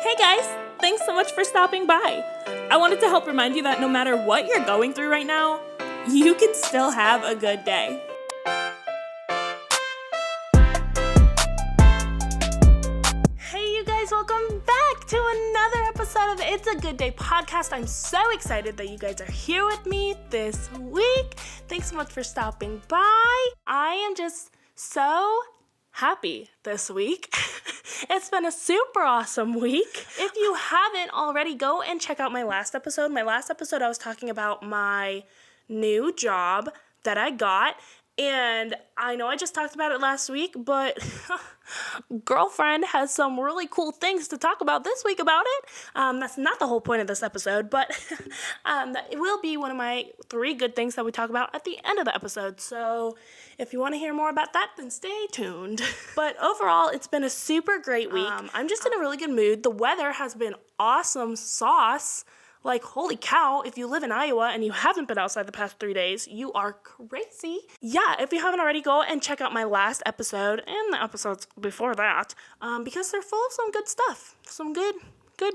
Hey guys, thanks so much for stopping by. I wanted to help remind you that no matter what you're going through right now, you can still have a good day. Hey you guys, welcome back to another episode of the It's a Good Day podcast. I'm so excited that you guys are here with me this week. Thanks so much for stopping by. I am just so happy this week. It's been a super awesome week. If you haven't already, go and check out my last episode. My last episode, I was talking about my new job that I got. And I know I just talked about it last week, but girlfriend has some really cool things to talk about this week about it. That's not the whole point of this episode, but it will be one of my 3 good things that we talk about at the end of the episode. So if you want to hear more about that, then stay tuned. But overall, it's been a super great week. I'm just in a really good mood. The weather has been awesome sauce. Like, holy cow, if you live in Iowa and you haven't been outside the past 3 days, you are crazy. Yeah, if you haven't already, go and check out my last episode and the episodes before that, because they're full of some good stuff, some good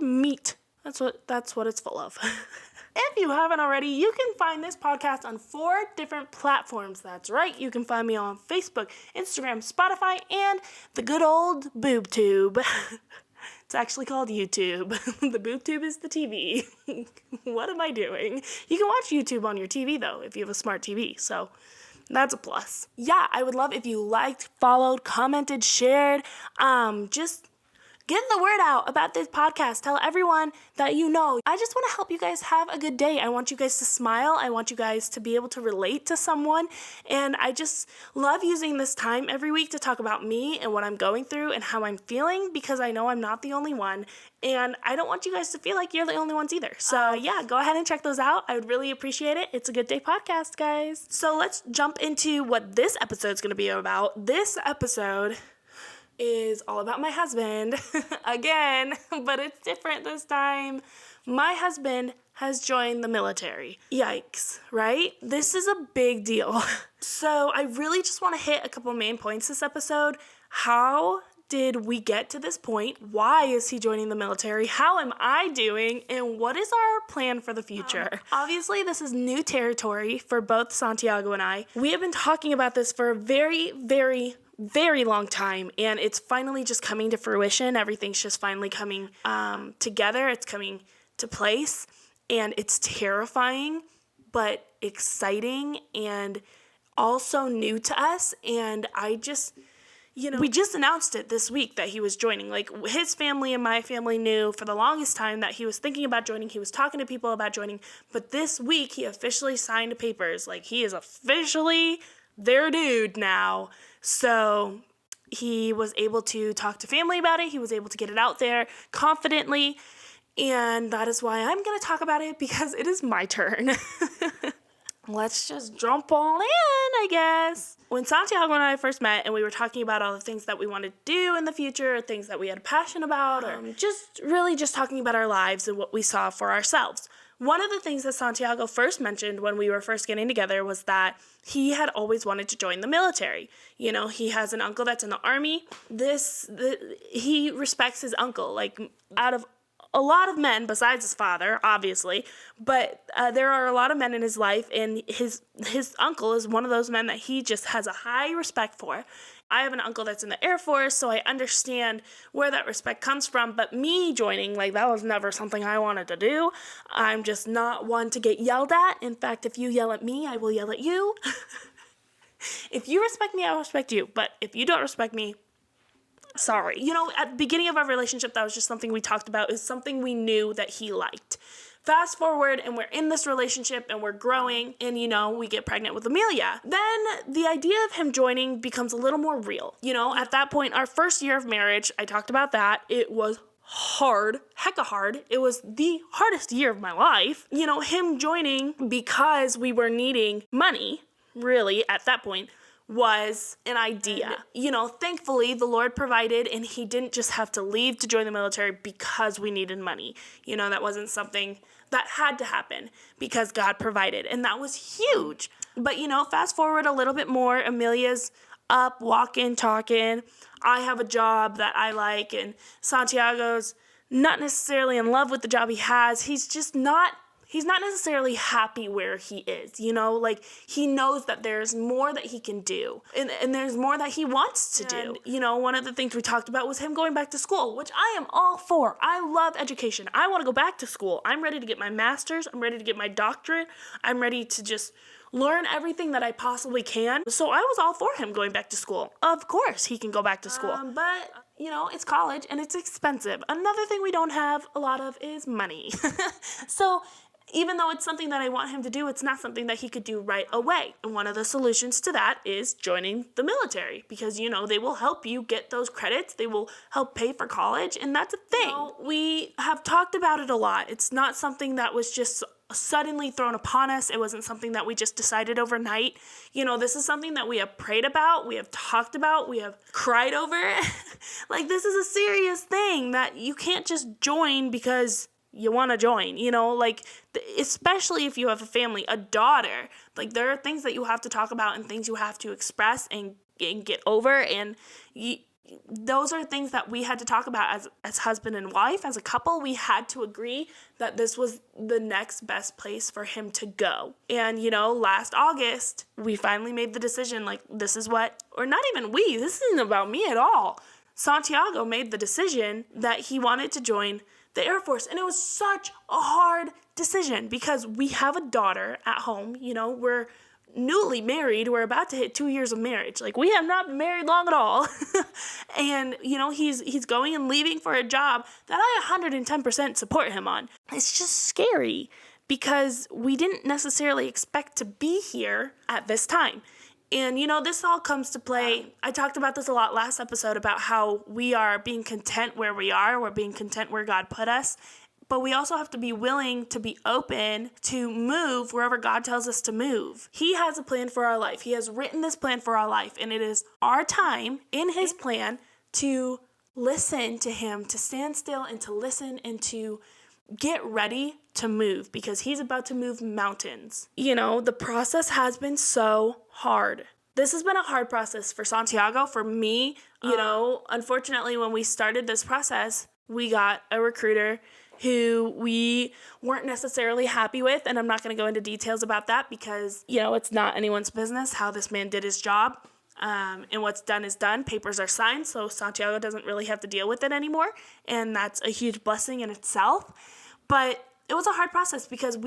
meat. That's what it's full of. If you haven't already, you can find this podcast on 4 different platforms. That's right, you can find me on Facebook, Instagram, Spotify, and the good old boob tube. It's actually called YouTube. The boob tube is the TV. What am I doing? You can watch YouTube on your TV, though, if you have a smart TV, so that's a plus. Yeah, I would love if you liked, followed, commented, shared, just get the word out about this podcast. Tell everyone that you know. I just want to help you guys have a good day. I want you guys to smile. I want you guys to be able to relate to someone. And I just love using this time every week to talk about me and what I'm going through and how I'm feeling, because I know I'm not the only one. And I don't want you guys to feel like you're the only ones either. So yeah, go ahead and check those out. I would really appreciate it. It's a Good Day podcast, guys. So let's jump into what this episode's going to be about. This episode is all about my husband again, but it's different this time. My husband has joined the military. Yikes, right? This is a big deal. So I really just want to hit a couple main points this episode. How did we get to this point? Why is he joining the military? How am I doing? And what is our plan for the future? Obviously, this is new territory for both Santiago and I. We have been talking about this for a very long time, and it's finally just coming to fruition. Everything's just finally coming together. It's coming to place, and it's terrifying, but exciting, and also new to us. And I just, we just announced it this week that he was joining. Like, his family and my family knew for the longest time that he was thinking about joining. He was talking to people about joining, but this week he officially signed papers. Like, he is officially their dude now. So he was able to talk to family about it. He was able to get it out there confidently. And that is why I'm going to talk about it, because it is my turn. Let's just jump all in, I guess. When Santiago and I first met and we were talking about all the things that we wanted to do in the future, things that we had a passion about, or just talking about our lives and what we saw for ourselves. One of the things that Santiago first mentioned when we were first getting together was that he had always wanted to join the military. He has an uncle that's in the Army. He respects his uncle, like, out of a lot of men besides his father, obviously, but there are a lot of men in his life, and his uncle is one of those men that he just has a high respect for. I have an uncle that's in the AirForce, so I understand where that respect comes from, but me joining, that was never something I wanted to do. I'm just not one to get yelled at. In fact, if you yell at me, I will yell at you. If you respect me, I will respect you, but if you don't respect me, sorry. At the beginning of our relationship, that was just something we talked about, is something we knew that he liked. Fast forward, and we're in this relationship, and we're growing, and, we get pregnant with Amelia. Then the idea of him joining becomes a little more real. At that point, our first year of marriage, I talked about that. It was hard, hecka hard. It was the hardest year of my life. Him joining because we were needing money, really, at that point, was an idea. Thankfully, the Lord provided, and he didn't just have to leave to join the military because we needed money. That wasn't something that had to happen because God provided, and that was huge. But, fast forward a little bit more, Amelia's up, walking, talking. I have a job that I like, and Santiago's not necessarily in love with the job he has. He's not necessarily happy where he is, like he knows that there's more that he can do and there's more that he wants to do. One of the things we talked about was him going back to school, which I am all for. I love education. I want to go back to school. I'm ready to get my master's. I'm ready to get my doctorate. I'm ready to just learn everything that I possibly can. So I was all for him going back to school. Of course he can go back to school. But it's college and it's expensive. Another thing we don't have a lot of is money. So even though it's something that I want him to do, it's not something that he could do right away. And one of the solutions to that is joining the military because, they will help you get those credits. They will help pay for college, and that's a thing. We have talked about it a lot. It's not something that was just suddenly thrown upon us. It wasn't something that we just decided overnight. This is something that we have prayed about, we have talked about, we have cried over. Like, this is a serious thing that you can't just join because you want to join, especially if you have a family, a daughter. Like, there are things that you have to talk about and things you have to express and get over, and those are things that we had to talk about as husband and wife, as a couple. We had to agree that this was the next best place for him to go. And, last August, we finally made the decision, like, this is what, or not even we, this isn't about me at all. Santiago made the decision that he wanted to join the Air Force. And it was such a hard decision because we have a daughter at home. We're newly married. We're about to hit 2 years of marriage. Like, we have not been married long at all. And, he's going and leaving for a job that I 110% support him on. It's just scary because we didn't necessarily expect to be here at this time. And, this all comes to play. I talked about this a lot last episode about how we are being content where we are. We're being content where God put us. But we also have to be willing to be open to move wherever God tells us to move. He has a plan for our life. He has written this plan for our life. And it is our time in his plan to listen to him, to stand still and to listen and to get ready to move because he's about to move mountains. The process has been so hard. This has been a hard process for Santiago, for me. Unfortunately, when we started this process, we got a recruiter who we weren't necessarily happy with, and I'm not going to go into details about that because, it's not anyone's business how this man did his job. And what's done is done. Papers are signed, so Santiago doesn't really have to deal with it anymore, and that's a huge blessing in itself. But it was a hard process because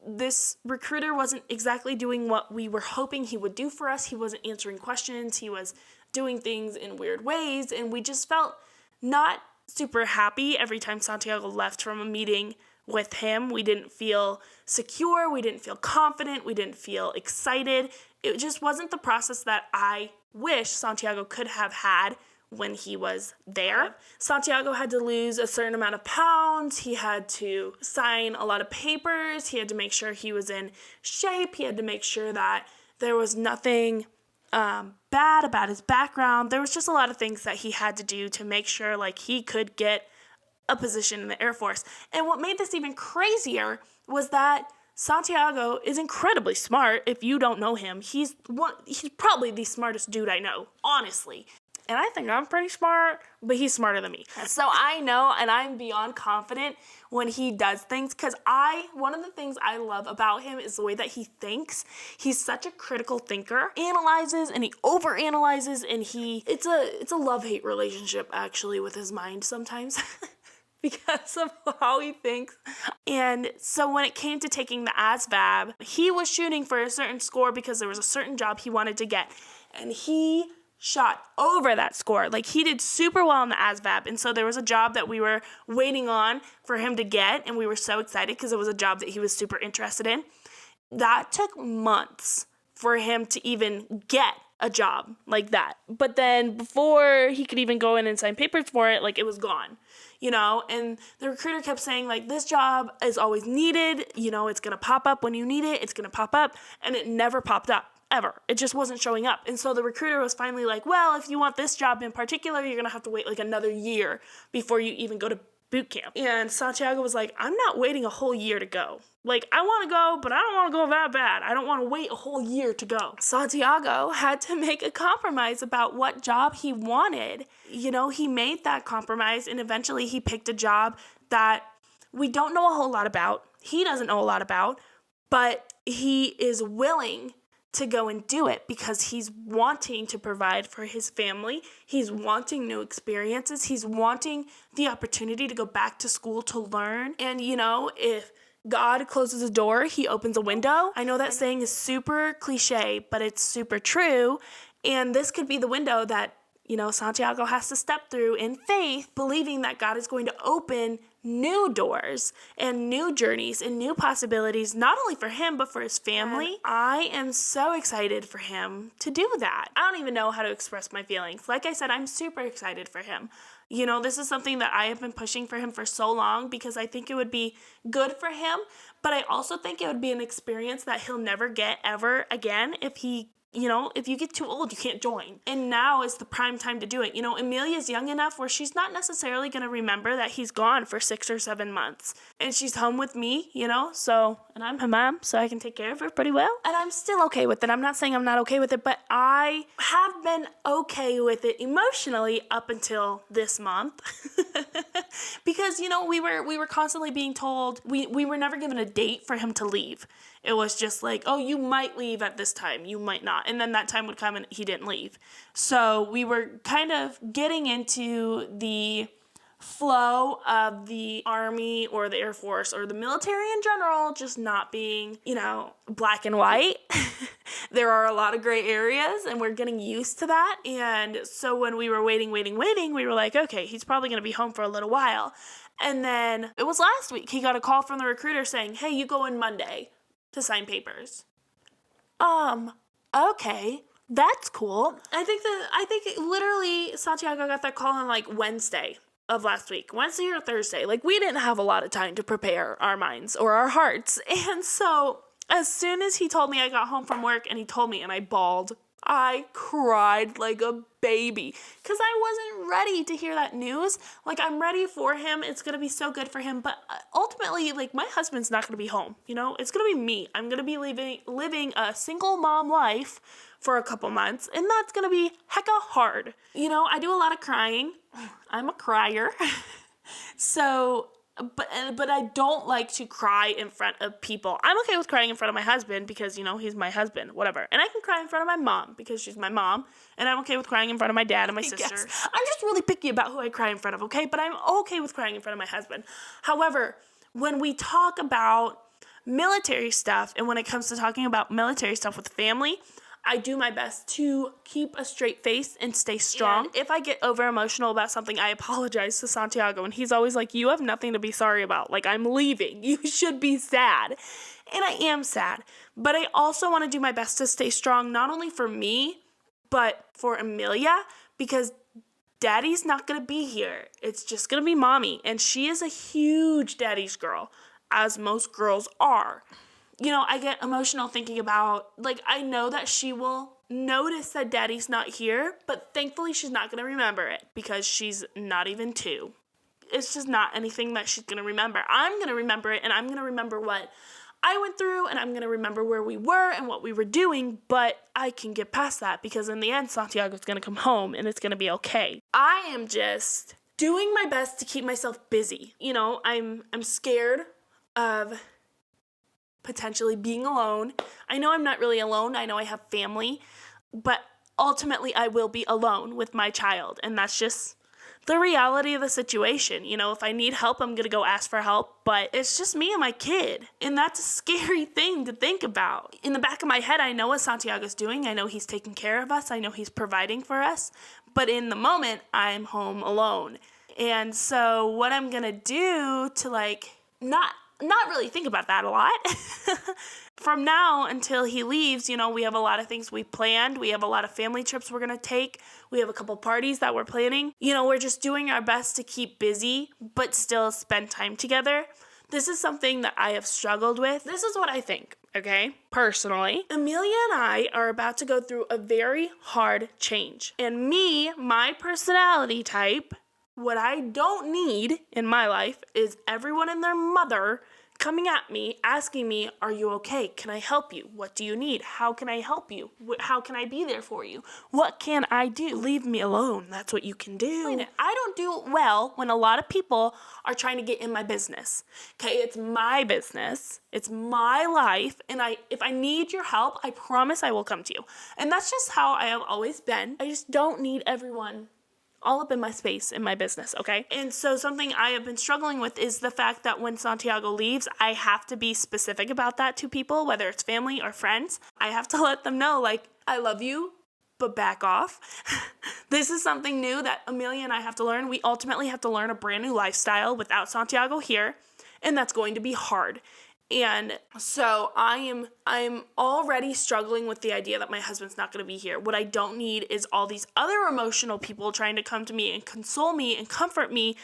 this recruiter wasn't exactly doing what we were hoping he would do for us. He wasn't answering questions. He was doing things in weird ways, and we just felt not super happy every time Santiago left from a meeting with him. We didn't feel secure. We didn't feel confident. We didn't feel excited. It just wasn't the process that I wish Santiago could have had when he was there. Santiago had to lose a certain amount of pounds. He had to sign a lot of papers. He had to make sure he was in shape. He had to make sure that there was nothing bad about his background. There was just a lot of things that he had to do to make sure he could get a position in the Air Force. And what made this even crazier was that Santiago is incredibly smart. If you don't know him, he's probably the smartest dude I know, honestly. And I think I'm pretty smart, but he's smarter than me. So I know, and I'm beyond confident when he does things, because one of the things I love about him is the way that he thinks. He's such a critical thinker, analyzes, and he overanalyzes, and it's a love-hate relationship, actually, with his mind sometimes. Because of how he thinks. And so when it came to taking the ASVAB, he was shooting for a certain score because there was a certain job he wanted to get. And he shot over that score. He did super well in the ASVAB. And so there was a job that we were waiting on for him to get. And we were so excited because it was a job that he was super interested in. That took months for him to even get a job like that. But then before he could even go in and sign papers for it, it was gone. And the recruiter kept saying, this job is always needed. It's going to pop up when you need it. It's going to pop up. And it never popped up, ever. It just wasn't showing up. And so the recruiter was finally well, if you want this job in particular, you're going to have to wait another year before you even go to boot camp. And Santiago was like, I'm not waiting a whole year to go. Like, I want to go, but I don't want to go that bad. I don't want to wait a whole year to go. Santiago had to make a compromise about what job he wanted. You know, he made that compromise, and eventually he picked a job that we don't know a whole lot about. He doesn't know a lot about, but he is willing to go and do it because he's wanting to provide for his family. He's wanting new experiences. He's wanting the opportunity to go back to school to learn. And, you know, if God closes a door, he opens a window. I know that saying is super cliche, but it's super true. And this could be the window that, you know, Santiago has to step through in faith, believing that God is going to open new doors and new journeys and new possibilities, not only for him, but for his family. And I am so excited for him to do that. I don't even know how to express my feelings. Like I said, I'm super excited for him. You know, this is something that I have been pushing for him for so long because I think it would be good for him, but I also think it would be an experience that he'll never get ever again if you get too old, you can't join. And now is the prime time to do it. You know, Amelia's young enough where she's not necessarily going to remember that he's gone for 6 or 7 months. And she's home with me, you know, and I'm her mom, so I can take care of her pretty well. And I'm still okay with it. I'm not saying I'm not okay with it, but I have been okay with it emotionally up until this month. Because, you know, we were constantly being told, we were never given a date for him to leave. It was just like, oh, you might leave at this time, you might not. And then that time would come and he didn't leave. So we were kind of getting into the flow of the Army or the Air Force or the military in general just not being, you know, black and white. There are a lot of gray areas and we're getting used to that. And so when we were waiting, we were like, okay, he's probably going to be home for a little while. And then it was last week, he got a call from the recruiter saying, hey, you go in Monday to sign papers. Okay, that's cool. I think literally Santiago got that call on like Wednesday of last week, Wednesday or Thursday. Like, we didn't have a lot of time to prepare our minds or our hearts. And so as soon as he told me, I got home from work and he told me, and I bawled. I cried like a baby because I wasn't ready to hear that news. Like, I'm ready for him. It's going to be so good for him. But ultimately, like, my husband's not going to be home. You know, it's going to be me. I'm going to be living a single mom life for a couple months. And that's going to be hecka hard. You know, I do a lot of crying. I'm a crier. But I don't like to cry in front of people. I'm okay with crying in front of my husband because, you know, he's my husband, whatever. And I can cry in front of my mom because she's my mom. And I'm okay with crying in front of my dad and my sister. I'm just really picky about who I cry in front of, okay? But I'm okay with crying in front of my husband. However, when we talk about military stuff and when it comes to talking about military stuff with family, I do my best to keep a straight face and stay strong. And if I get over emotional about something, I apologize to Santiago. And he's always like, you have nothing to be sorry about. Like, I'm leaving. You should be sad. And I am sad. But I also want to do my best to stay strong, not only for me, but for Amelia, because Daddy's not going to be here. It's just going to be Mommy. And she is a huge daddy's girl, as most girls are. You know, I get emotional thinking about, like, I know that she will notice that Daddy's not here, but thankfully she's not going to remember it because she's not even 2. It's just not anything that she's going to remember. I'm going to remember it, and I'm going to remember what I went through, and I'm going to remember where we were and what we were doing, but I can get past that because in the end, Santiago's going to come home, and it's going to be okay. I am just doing my best to keep myself busy. You know, I'm scared of potentially being alone. I know I'm not really alone. I know I have family, but ultimately I will be alone with my child. And that's just the reality of the situation. You know, if I need help, I'm going to go ask for help, but it's just me and my kid. And that's a scary thing to think about. In the back of my head, I know what Santiago's doing. I know he's taking care of us. I know he's providing for us. But in the moment, I'm home alone. And so what I'm going to do to not really think about that a lot. From now until he leaves, you know, we have a lot of things we planned. We have a lot of family trips we're going to take. We have a couple parties that we're planning. You know, we're just doing our best to keep busy, but still spend time together. This is something that I have struggled with. This is what I think, okay? Personally, Amelia and I are about to go through a very hard change. And me, my personality type, What I don't need in my life is everyone and their mother coming at me, asking me, are you okay? Can I help you? What do you need? How can I help you? How can I be there for you? What can I do? Leave me alone. That's what you can do. I don't do well when a lot of people are trying to get in my business. Okay, it's my business. It's my life. And if I need your help, I promise I will come to you. And that's just how I have always been. I just don't need everyone all up in my space in my business, okay? And so something I have been struggling with is the fact that when Santiago leaves, I have to be specific about that to people, whether it's family or friends. I have to let them know, like, I love you, but back off. This is something new that Amelia and I have to learn. We ultimately have to learn a brand new lifestyle without Santiago here, and that's going to be hard. And so I'm already struggling with the idea that my husband's not going to be here. What I don't need is all these other emotional people trying to come to me and console me and comfort me.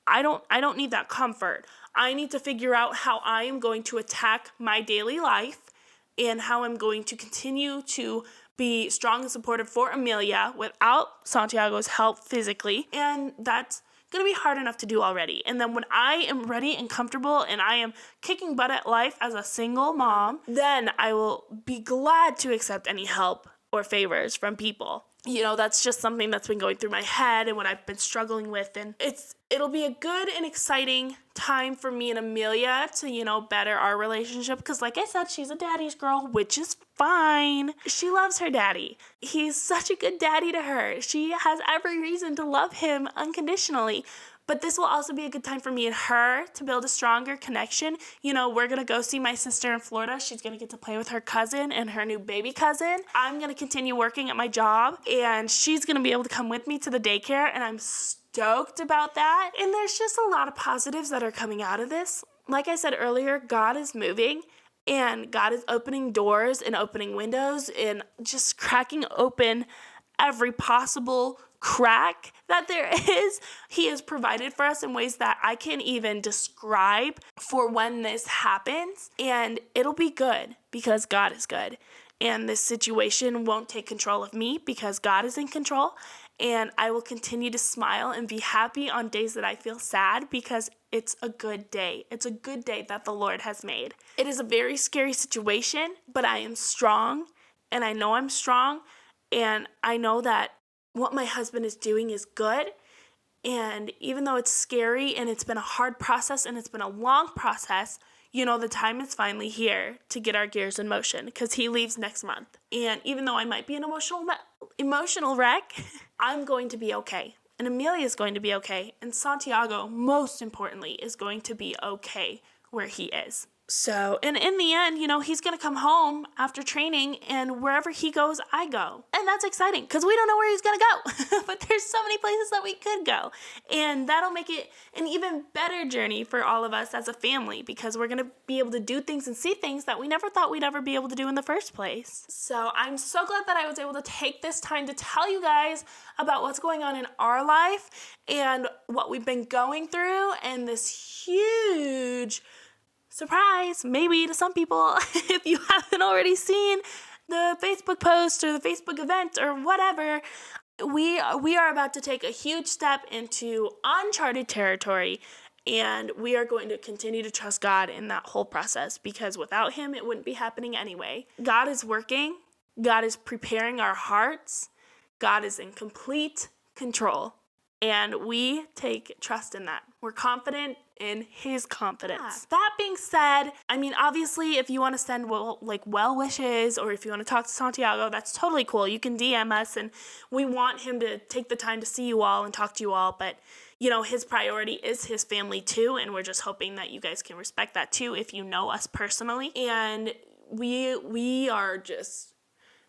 I don't need that comfort. I need to figure out how I am going to attack my daily life and how I'm going to continue to be strong and supportive for Amelia without Santiago's help physically. And that's going to be hard enough to do already. And then when I am ready and comfortable and I am kicking butt at life as a single mom, then I will be glad to accept any help or favors from people. You know, that's just something that's been going through my head and what I've been struggling with. And it'll be a good and exciting time for me and Amelia to, you know, better our relationship. Because like I said, she's a daddy's girl, which is fine. She loves her daddy. He's such a good daddy to her. She has every reason to love him unconditionally. But this will also be a good time for me and her to build a stronger connection. You know, we're going to go see my sister in Florida. She's going to get to play with her cousin and her new baby cousin. I'm going to continue working at my job, and she's going to be able to come with me to the daycare, and I'm stoked about that. And there's just a lot of positives that are coming out of this. Like I said earlier, God is moving, and God is opening doors and opening windows and just cracking open every possible crack that there is. He has provided for us in ways that I can't even describe for when this happens. And it'll be good because God is good. And this situation won't take control of me because God is in control. And I will continue to smile and be happy on days that I feel sad because it's a good day. It's a good day that the Lord has made. It is a very scary situation, but I am strong, and I know I'm strong, and I know that what my husband is doing is good. And even though it's scary and it's been a hard process and it's been a long process, you know, the time is finally here to get our gears in motion because he leaves next month. And even though I might be an emotional wreck, I'm going to be okay. And Amelia is going to be okay. And Santiago, most importantly, is going to be okay where he is. So, and in the end, you know, he's going to come home after training, and wherever he goes, I go. And that's exciting because we don't know where he's going to go. But there's so many places that we could go. And that'll make it an even better journey for all of us as a family because we're going to be able to do things and see things that we never thought we'd ever be able to do in the first place. So I'm so glad that I was able to take this time to tell you guys about what's going on in our life and what we've been going through and this huge surprise, maybe to some people, if you haven't already seen the Facebook post or the Facebook event or whatever, we are about to take a huge step into uncharted territory, and we are going to continue to trust God in that whole process because without him, it wouldn't be happening anyway. God is working. God is preparing our hearts. God is in complete control, and we take trust in that. We're confident in his confidence. Yeah. That being said, I mean, obviously, if you want to send well wishes or if you want to talk to Santiago, that's totally cool. You can DM us, and we want him to take the time to see you all and talk to you all. But, you know, his priority is his family too, and we're just hoping that you guys can respect that too if you know us personally. And we are just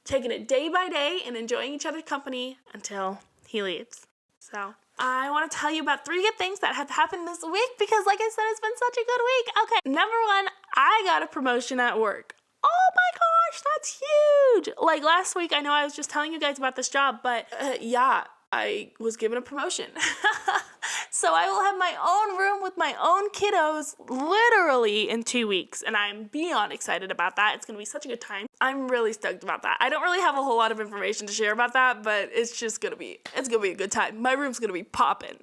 taking it day by day and enjoying each other's company until he leaves. So I want to tell you about 3 good things that have happened this week because, like I said, it's been such a good week. Okay, number 1, I got a promotion at work. Oh my gosh, that's huge. Like last week, I know I was just telling you guys about this job, but yeah, I was given a promotion. So I will have my own room with my own kiddos literally in 2 weeks. And I'm beyond excited about that. It's going to be such a good time. I'm really stoked about that. I don't really have a whole lot of information to share about that, but it's just going to be a good time. My room's going to be popping.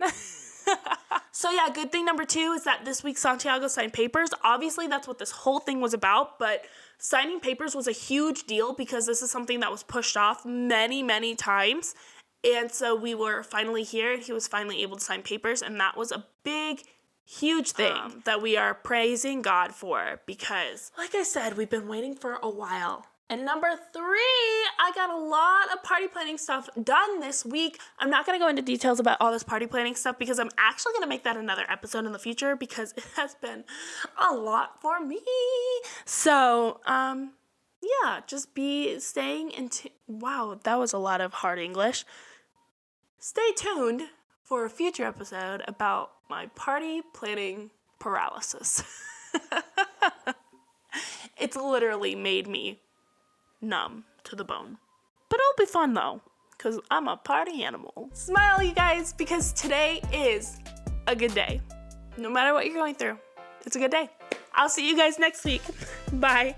So yeah, good thing number 2 is that this week Santiago signed papers. Obviously, that's what this whole thing was about, but signing papers was a huge deal because this is something that was pushed off many, many times. And so we were finally here, and he was finally able to sign papers, and that was a big, huge thing that we are praising God for because, like I said, we've been waiting for a while. And number 3, I got a lot of party planning stuff done this week. I'm not going to go into details about all this party planning stuff because I'm actually going to make that another episode in the future because it has been a lot for me. So, yeah, just be staying into, wow, that was a lot of hard English. Stay tuned for a future episode about my party planning paralysis. It's literally made me numb to the bone. But it'll be fun though, because I'm a party animal. Smile, you guys, because today is a good day. No matter what you're going through, it's a good day. I'll see you guys next week. Bye.